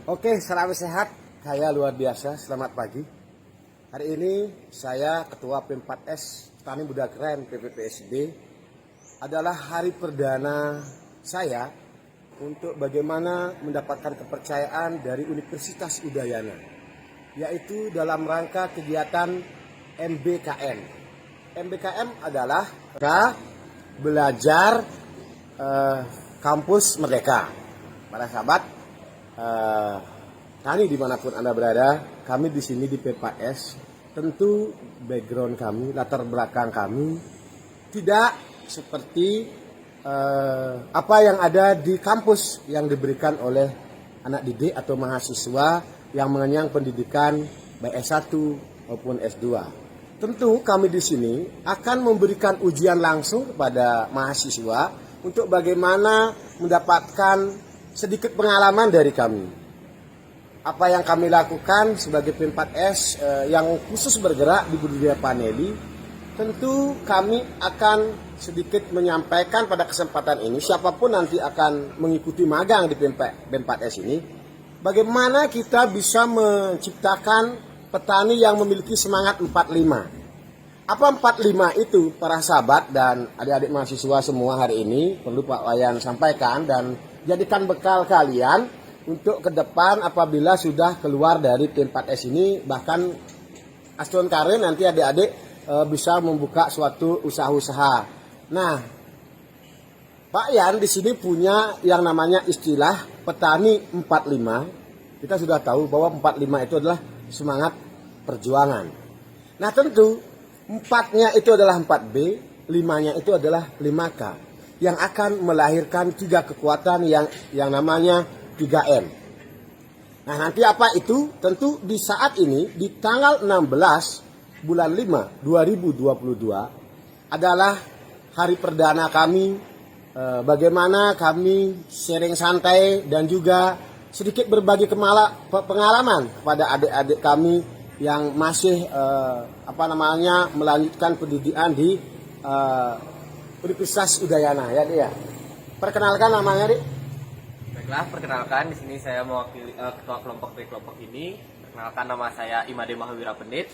Oke, salam sehat. Saya luar biasa. Selamat pagi. Hari ini saya Ketua P4S Petani Muda Keren PPPSD. Adalah hari perdana saya untuk bagaimana mendapatkan kepercayaan dari Universitas Udayana, yaitu dalam rangka kegiatan MBKM. MBKM adalah belajar kampus merdeka. Para sahabat, tani dimanapun Anda berada, kami di sini di P4S, tentu background kami, latar belakang kami tidak seperti apa yang ada di kampus yang diberikan oleh anak didik atau mahasiswa yang mengenyang pendidikan baik S1 maupun S2. Tentu kami di sini akan memberikan ujian langsung kepada mahasiswa untuk bagaimana mendapatkan sedikit pengalaman dari kami. Apa yang kami lakukan sebagai P4S yang khusus bergerak di budidaya paneli, tentu kami akan sedikit menyampaikan pada kesempatan ini, siapapun nanti akan mengikuti magang di P4S ini, bagaimana kita bisa menciptakan petani yang memiliki semangat 45. Apa 45 itu para sahabat dan adik-adik mahasiswa semua hari ini perlu Pak Wayan sampaikan dan jadikan bekal kalian untuk ke depan apabila sudah keluar dari P4S ini, bahkan Aston Karin nanti adik-adik bisa membuka suatu usaha-usaha. Nah, Pak Yan di sini punya yang namanya istilah petani 45. Kita sudah tahu bahwa 45 itu adalah semangat perjuangan. Nah, tentu 4-nya itu adalah 4B, 5-nya itu adalah 5K yang akan melahirkan 3 kekuatan yang namanya 3M. Nah, nanti apa itu? Tentu di saat ini di tanggal 16 bulan 5 2022 adalah hari perdana kami, bagaimana kami sharing santai dan juga sedikit berbagi pengalaman kepada adik-adik kami yang masih melanjutkan pendidikan di Universitas Udayana, ya dia. Perkenalkan namanya, Dik. Baiklah, perkenalkan di sini saya mewakili ketua kelompok B kelompok ini. Perkenalkan nama saya Imade Mahawira Pendit.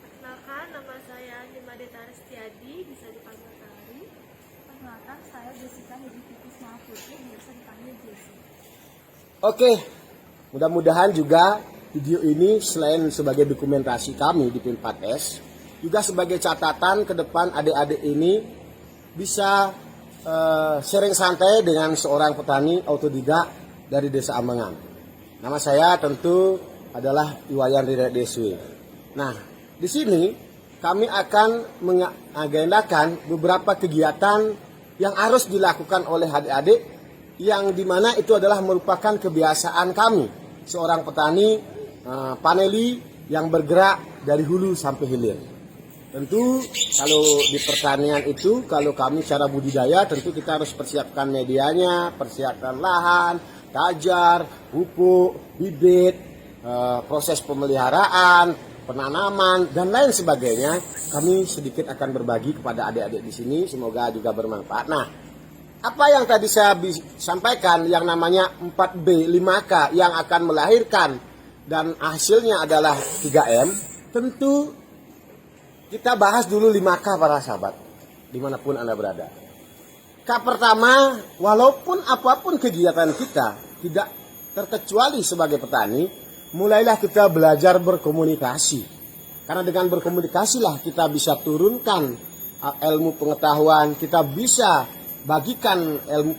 Perkenalkan, nama saya Nimade Taristiadi, bisa dipanggil Tari. Perkenalkan, saya Jessica Hedivitis Mahaputri, biasa dipanggil Jessi. Oke, mudah-mudahan juga video ini selain sebagai dokumentasi kami di P4S, juga sebagai catatan ke depan adik-adik ini bisa sharing santai dengan seorang petani autodidak dari Desa Ambengan. Nama saya tentu adalah Iwayan Rida Deswi. Nah, di sini kami akan mengagendakan beberapa kegiatan yang harus dilakukan oleh adik-adik yang dimana itu adalah merupakan kebiasaan kami seorang petani paneli yang bergerak dari hulu sampai hilir. Tentu kalau di pertanian itu, kalau kami cara budidaya tentu kita harus persiapkan medianya, persiapkan lahan, tajar, pupuk, bibit, proses pemeliharaan, penanaman dan lain sebagainya. Kami sedikit akan berbagi kepada adik-adik di sini, semoga juga bermanfaat. Nah, apa yang tadi saya sampaikan yang namanya 4B, 5K yang akan melahirkan dan hasilnya adalah 3M, tentu kita bahas dulu 5K para sahabat, dimanapun Anda berada. K pertama, walaupun apapun kegiatan kita, tidak terkecuali sebagai petani, mulailah kita belajar berkomunikasi. Karena dengan berkomunikasilah kita bisa turunkan ilmu pengetahuan, kita bisa bagikan ilmu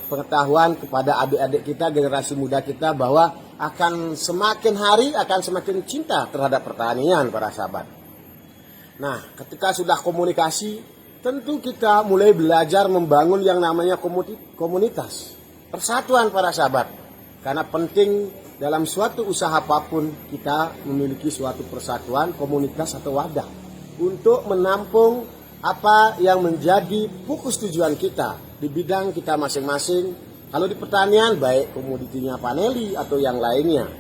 pengetahuan kepada adik-adik kita, generasi muda kita, bahwa akan semakin hari akan semakin cinta terhadap pertanian para sahabat. Nah, ketika sudah komunikasi, tentu kita mulai belajar membangun yang namanya komunitas, persatuan para sahabat. Karena penting dalam suatu usaha apapun kita memiliki suatu persatuan, komunitas atau wadah untuk menampung apa yang menjadi fokus tujuan kita di bidang kita masing-masing. Kalau di pertanian baik komoditinya paneli atau yang lainnya.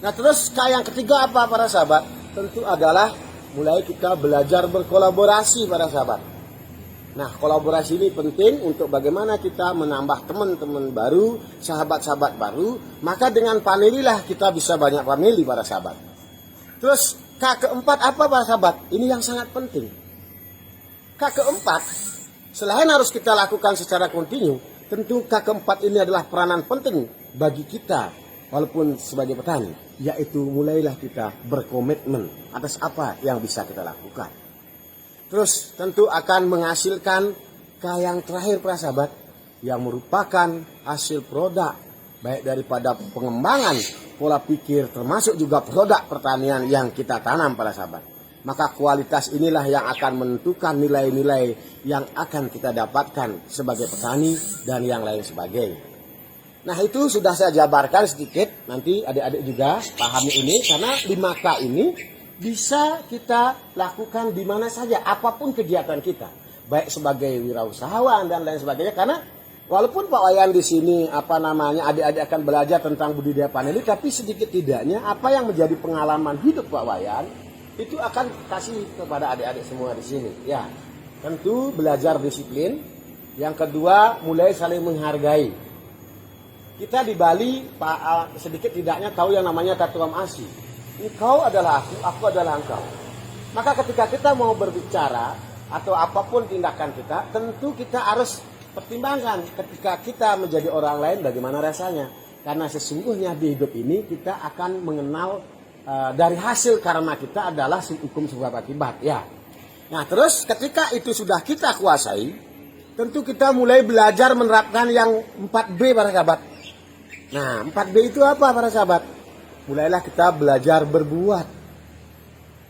Nah, terus yang ketiga apa para sahabat? Tentu adalah mulai kita belajar berkolaborasi para sahabat. Nah, kolaborasi ini penting untuk bagaimana kita menambah teman-teman baru, sahabat-sahabat baru. Maka dengan panelilah kita bisa banyak paneli para sahabat. Terus K keempat apa para sahabat? Ini yang sangat penting. K keempat, selain harus kita lakukan secara kontinu, tentu K keempat ini adalah peranan penting bagi kita walaupun sebagai petani, yaitu mulailah kita berkomitmen atas apa yang bisa kita lakukan. Terus tentu akan menghasilkan K yang terakhir para sahabat, yang merupakan hasil produk baik daripada pengembangan pola pikir termasuk juga produk pertanian yang kita tanam para sahabat. Maka kualitas inilah yang akan menentukan nilai-nilai yang akan kita dapatkan sebagai petani dan yang lain sebagainya. Nah, itu sudah saya jabarkan sedikit, nanti adik-adik juga pahami ini, karena 5K ini bisa kita lakukan di mana saja, apapun kegiatan kita, baik sebagai wirausahawan dan lain sebagainya. Karena walaupun Pak Wayan di sini adik-adik akan belajar tentang budidaya paneli, tapi sedikit tidaknya apa yang menjadi pengalaman hidup Pak Wayan itu akan kasih kepada adik-adik semua di sini. Ya, tentu belajar disiplin. Yang kedua, mulai saling menghargai. Kita di Bali sedikit tidaknya tahu yang namanya tatuam asi. Engkau adalah aku adalah engkau. Maka ketika kita mau berbicara atau apapun tindakan kita, tentu kita harus pertimbangkan ketika kita menjadi orang lain bagaimana rasanya. Karena sesungguhnya di hidup ini kita akan mengenal dari hasil karma kita adalah hukum sebab akibat. Ya. Nah, terus ketika itu sudah kita kuasai, tentu kita mulai belajar menerapkan yang 4B para sahabat. Nah, 4B itu apa para sahabat? Mulailah kita belajar berbuat.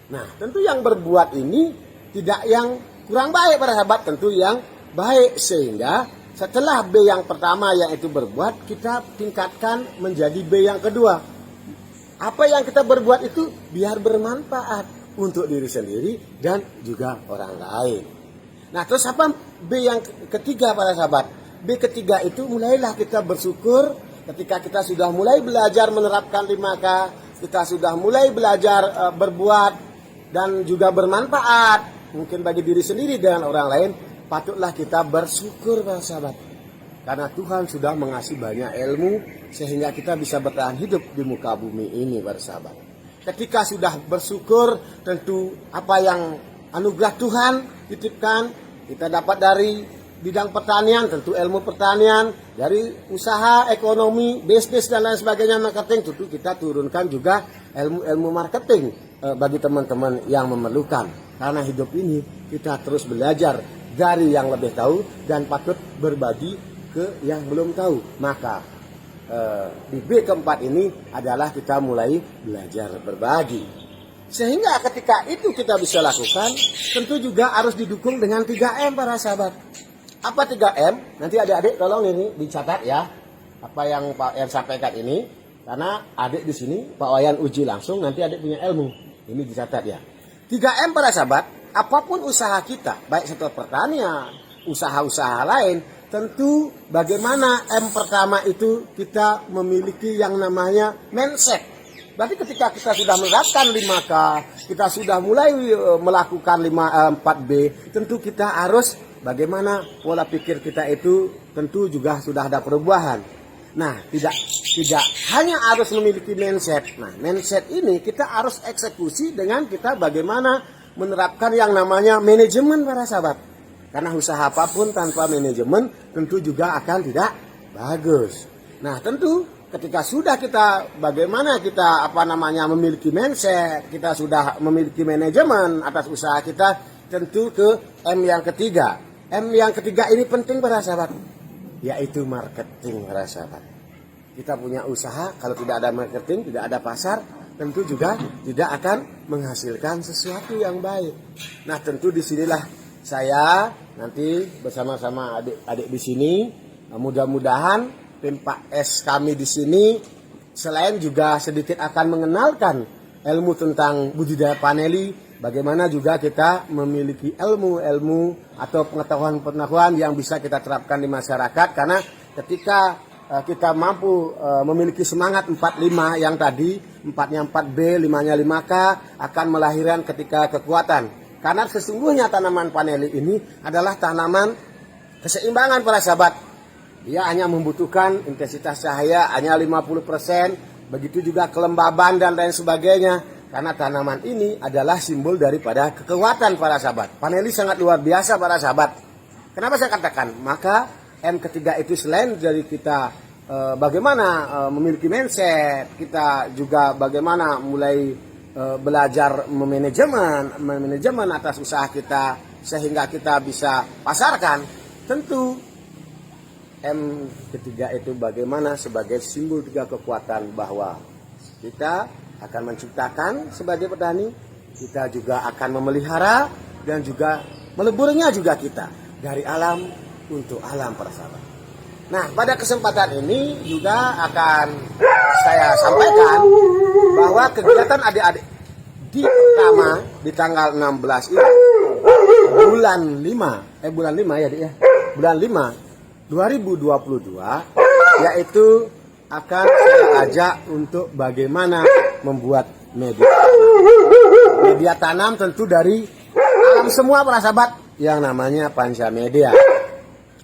Nah, tentu yang berbuat ini tidak yang kurang baik para sahabat, tentu yang baik. Sehingga setelah B yang pertama yang itu berbuat, kita tingkatkan menjadi B yang kedua. Apa yang kita berbuat itu biar bermanfaat untuk diri sendiri dan juga orang lain. Nah, terus apa B yang ketiga para sahabat? B ketiga itu mulailah kita bersyukur ketika kita sudah mulai belajar menerapkan 5K, kita sudah mulai belajar berbuat dan juga bermanfaat mungkin bagi diri sendiri dan orang lain, patutlah kita bersyukur para sahabat. Karena Tuhan sudah mengasih banyak ilmu sehingga kita bisa bertahan hidup di muka bumi ini para sahabat. Ketika sudah bersyukur, tentu apa yang anugerah Tuhan titipkan kita dapat dari bidang pertanian, tentu ilmu pertanian, dari usaha, ekonomi, bisnis dan lain sebagainya, marketing, tentu kita turunkan juga ilmu marketing bagi teman-teman yang memerlukan. Karena hidup ini kita terus belajar dari yang lebih tahu dan patut berbagi ke yang belum tahu. Maka di B keempat ini adalah kita mulai belajar berbagi. Sehingga ketika itu kita bisa lakukan, tentu juga harus didukung dengan 3M para sahabat. Apa 3M? Nanti adik-adik tolong ini dicatat ya. Apa yang Pak Wayan sampaikan ini. Karena adik di sini Pak Wayan uji langsung, nanti adik punya ilmu. Ini dicatat ya. 3M para sahabat, apapun usaha kita, baik sektor pertanian, usaha-usaha lain, tentu bagaimana M pertama itu kita memiliki yang namanya mindset. Berarti ketika kita sudah menerapkan 5K, kita sudah mulai melakukan 4B, tentu kita harus bagaimana pola pikir kita itu tentu juga sudah ada perubahan. Nah, tidak hanya harus memiliki mindset. Nah, mindset ini kita harus eksekusi dengan kita bagaimana menerapkan yang namanya manajemen para sahabat. Karena usaha apapun tanpa manajemen tentu juga akan tidak bagus. Nah, tentu ketika sudah kita bagaimana kita memiliki mindset, kita sudah memiliki manajemen atas usaha kita, tentu ke M yang ketiga. M yang ketiga ini penting para sahabat, yaitu marketing para sahabat. Kita punya usaha, kalau tidak ada marketing, tidak ada pasar, tentu juga tidak akan menghasilkan sesuatu yang baik. Nah, tentu disinilah saya nanti bersama-sama adik-adik di sini, mudah-mudahan tim Pak S kami di sini selain juga sedikit akan mengenalkan ilmu tentang budidaya paneli, bagaimana juga kita memiliki ilmu-ilmu atau pengetahuan-pengetahuan yang bisa kita terapkan di masyarakat. Karena ketika kita mampu memiliki semangat 45 yang tadi, 4-nya 4B, 5-nya 5K akan melahirkan ketika kekuatan. Karena sesungguhnya tanaman paneli ini adalah tanaman keseimbangan para sahabat. Dia hanya membutuhkan intensitas cahaya hanya 50%, begitu juga kelembaban dan lain sebagainya. Karena tanaman ini adalah simbol daripada kekuatan para sahabat. Paneli sangat luar biasa para sahabat. Kenapa saya katakan? Maka M ketiga itu selain dari kita bagaimana memiliki mindset, kita juga bagaimana mulai belajar manajemen atas usaha kita sehingga kita bisa pasarkan. Tentu M ketiga itu bagaimana sebagai simbol tiga kekuatan bahwa kita akan menciptakan sebagai petani, kita juga akan memelihara dan juga meleburnya juga kita dari alam untuk alam para sahabat. Nah, pada kesempatan ini juga akan saya sampaikan bahwa kegiatan adik-adik di pertama di tanggal 16 ini bulan 5 ya Dik ya. Bulan 5 2022 yaitu akan saya ajak untuk bagaimana membuat media tanam tentu dari alam semua para sahabat yang namanya Panca Media.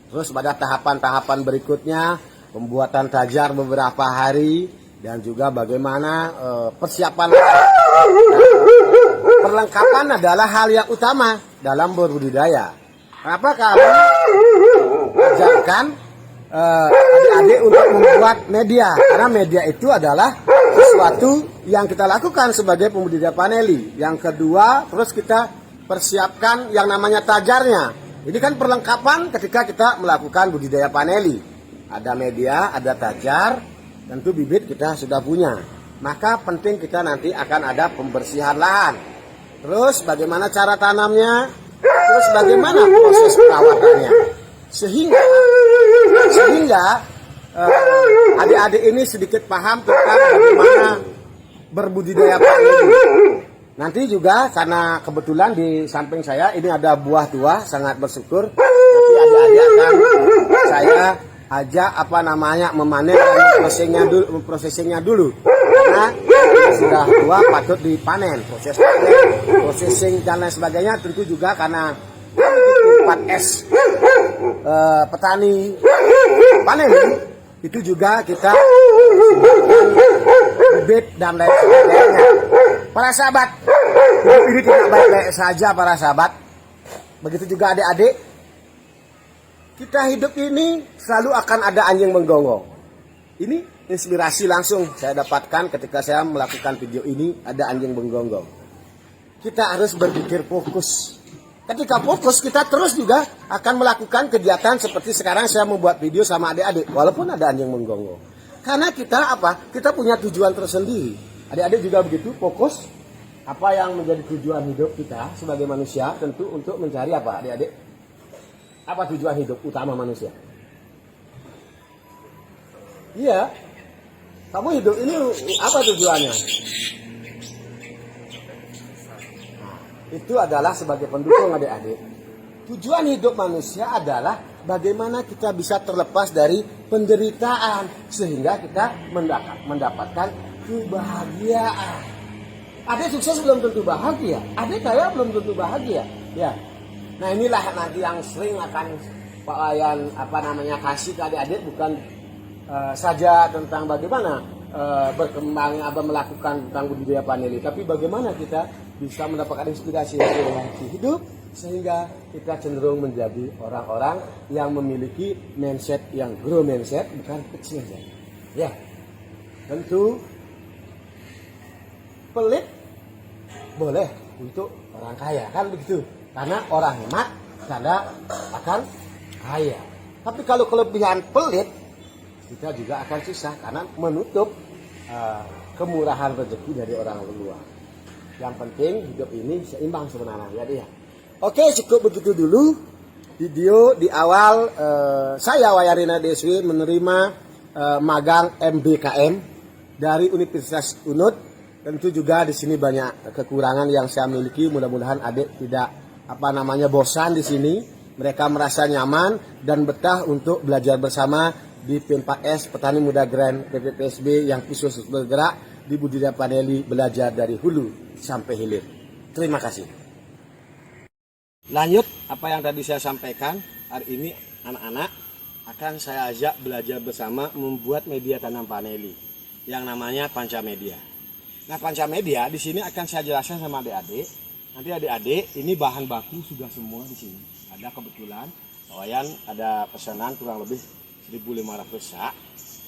Terus pada tahapan-tahapan berikutnya pembuatan tajar beberapa hari dan juga bagaimana persiapan. Perlengkapan adalah hal yang utama dalam berbudidaya. Kenapa kami ajarkan adik-adik untuk membuat media? Karena media itu adalah sesuatu yang kita lakukan sebagai pembudidaya paneli. Yang kedua, terus kita persiapkan yang namanya tajarnya. Ini kan perlengkapan ketika kita melakukan budidaya paneli. Ada media, ada tajar, tentu bibit kita sudah punya. Maka penting kita nanti akan ada pembersihan lahan. Terus bagaimana cara tanamnya? Terus bagaimana proses perawatannya? Sehingga adik-adik ini sedikit paham tentang bagaimana berbudidaya paneli. Nanti juga karena kebetulan di samping saya ini ada buah tua, sangat bersyukur. Nanti adik-adik akan saya ajak memanen dan memprosesingnya dulu. Karena sudah tua patut dipanen. Proses panen, processing dan lain sebagainya tentu juga karena 4S petani panen itu juga kita bibit dan lain sebagainya. Para sahabat, hidup ini tidak baik-baik saja para sahabat. Begitu juga adik-adik. Kita hidup ini selalu akan ada anjing menggonggong. Ini inspirasi langsung saya dapatkan ketika saya melakukan video ini, ada anjing menggonggong. Kita harus berpikir fokus. Ketika fokus, kita terus juga akan melakukan kegiatan seperti sekarang saya membuat video sama adik-adik. Walaupun ada anjing menggonggong. Karena kita kita punya tujuan tersendiri. Adik-adik juga begitu, fokus. Apa yang menjadi tujuan hidup kita sebagai manusia tentu untuk mencari apa adik-adik? Apa tujuan hidup utama manusia? Iya. Kamu hidup ini apa tujuannya? Itu adalah sebagai pendukung adik-adik. Tujuan hidup manusia adalah bagaimana kita bisa terlepas dari penderitaan sehingga kita mendapatkan kebahagiaan. Adik sukses belum tentu bahagia, adik kaya belum tentu bahagia. Ya. Nah inilah nanti yang sering akan Pak Wayan kasih ke adik-adik bukan saja tentang bagaimana berkembang melakukan tentang budidaya paneli, tapi bagaimana kita bisa mendapatkan inspirasi hidup sehingga kita cenderung menjadi orang-orang yang memiliki mindset yang grow mindset, bukan kecil mindset. Ya, tentu pelit boleh untuk orang kaya kan begitu, karena orang hemat karena akan kaya. Tapi kalau kelebihan pelit kita juga akan susah karena menutup kemurahan rezeki dari orang luar. Yang penting hidup ini seimbang sebenarnya ya dia. Oke, cukup begitu dulu video di awal. Saya Wayarina Deswi menerima magang MBKM dari Universitas UNUD. Tentu juga di sini banyak kekurangan yang saya miliki. Mudah-mudahan adik tidak bosan di sini. Mereka merasa nyaman dan betah untuk belajar bersama di P4S Petani Muda Grand PPPSB yang khusus bergerak di budidaya paneli, belajar dari hulu sampai hilir. Terima kasih. Lanjut apa yang tadi saya sampaikan, hari ini anak-anak akan saya ajak belajar bersama membuat media tanam paneli yang namanya Pancamedia. Nah, Pancamedia di sini akan saya jelaskan sama adik-adik. Nanti adik-adik ini bahan baku sudah semua di sini. Ada kebetulan Wayan ada pesanan kurang lebih 1.500 sak.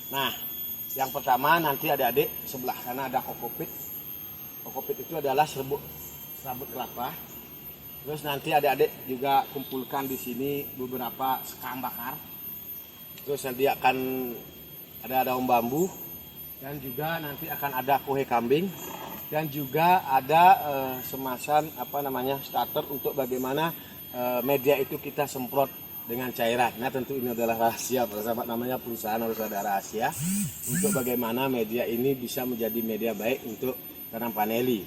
Nah, yang pertama nanti adik-adik sebelah sana ada kokopit. Kokopit itu adalah serabut kelapa. Terus nanti adik-adik juga kumpulkan di sini beberapa sekam bakar. Terus nanti akan ada daun bambu dan juga nanti akan ada kue kambing dan juga ada semasan starter untuk bagaimana media itu kita semprot dengan cairan. Nah, tentu ini adalah rahasia, sahabat, namanya perusahaan harus ada rahasia untuk bagaimana media ini bisa menjadi media baik untuk tanam paneli.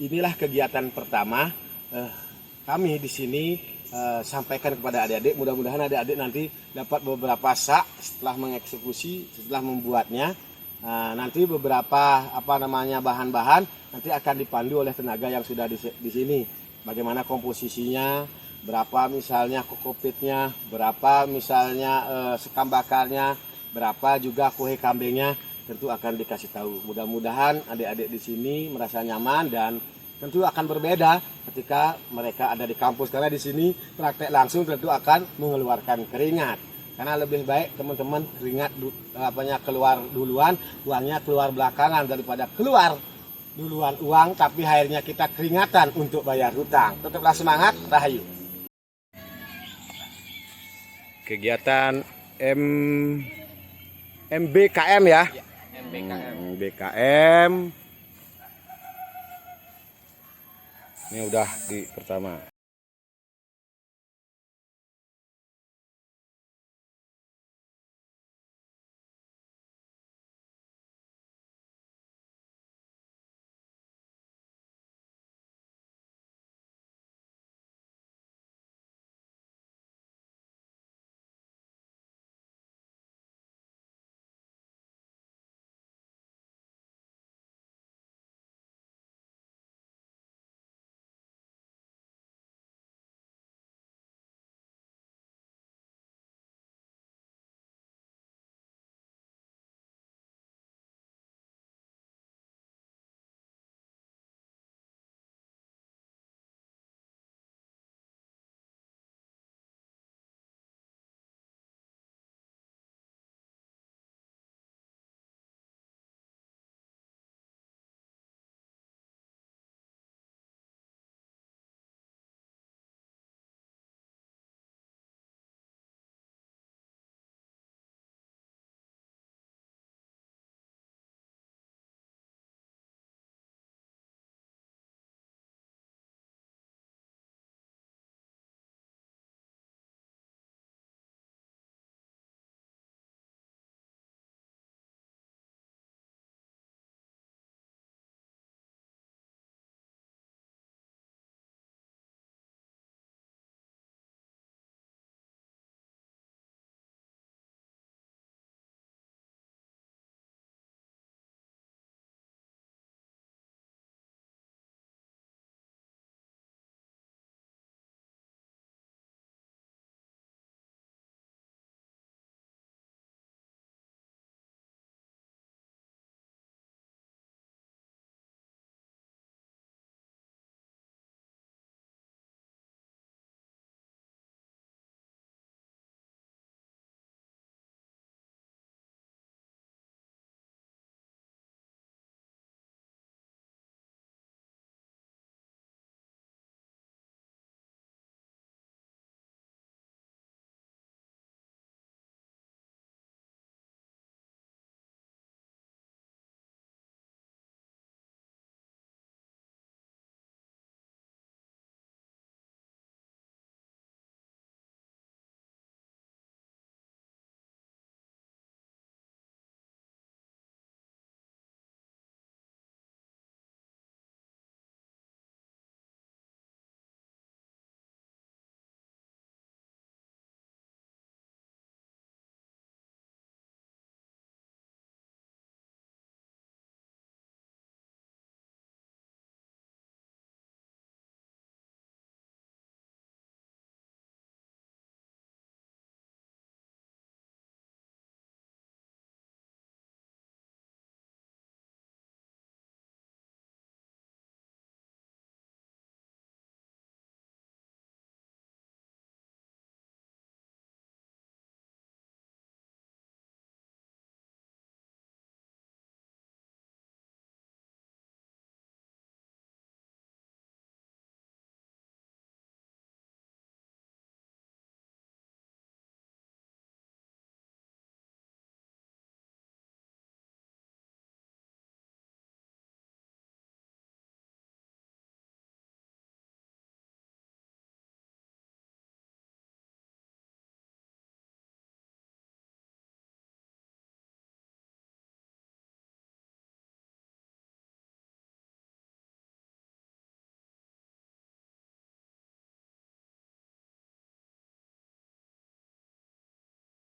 Inilah kegiatan pertama kami di sini sampaikan kepada adik-adik. Mudah-mudahan adik-adik nanti dapat beberapa sak setelah mengeksekusi, setelah membuatnya. Nanti beberapa bahan-bahan nanti akan dipandu oleh tenaga yang sudah di sini. Bagaimana komposisinya, berapa misalnya kokopitnya, berapa misalnya sekam bakarnya, berapa juga kue kambingnya, tentu akan dikasih tahu. Mudah-mudahan adik-adik di sini merasa nyaman dan tentu akan berbeda ketika mereka ada di kampus, karena di sini praktek langsung tentu akan mengeluarkan keringat. Karena lebih baik teman-teman keringat keluar duluan, uangnya keluar belakangan daripada keluar duluan uang tapi akhirnya kita keringatan untuk bayar hutang. Tetaplah semangat, rahayu. Kegiatan MBKM ya. MBKM. Ini udah di pertama.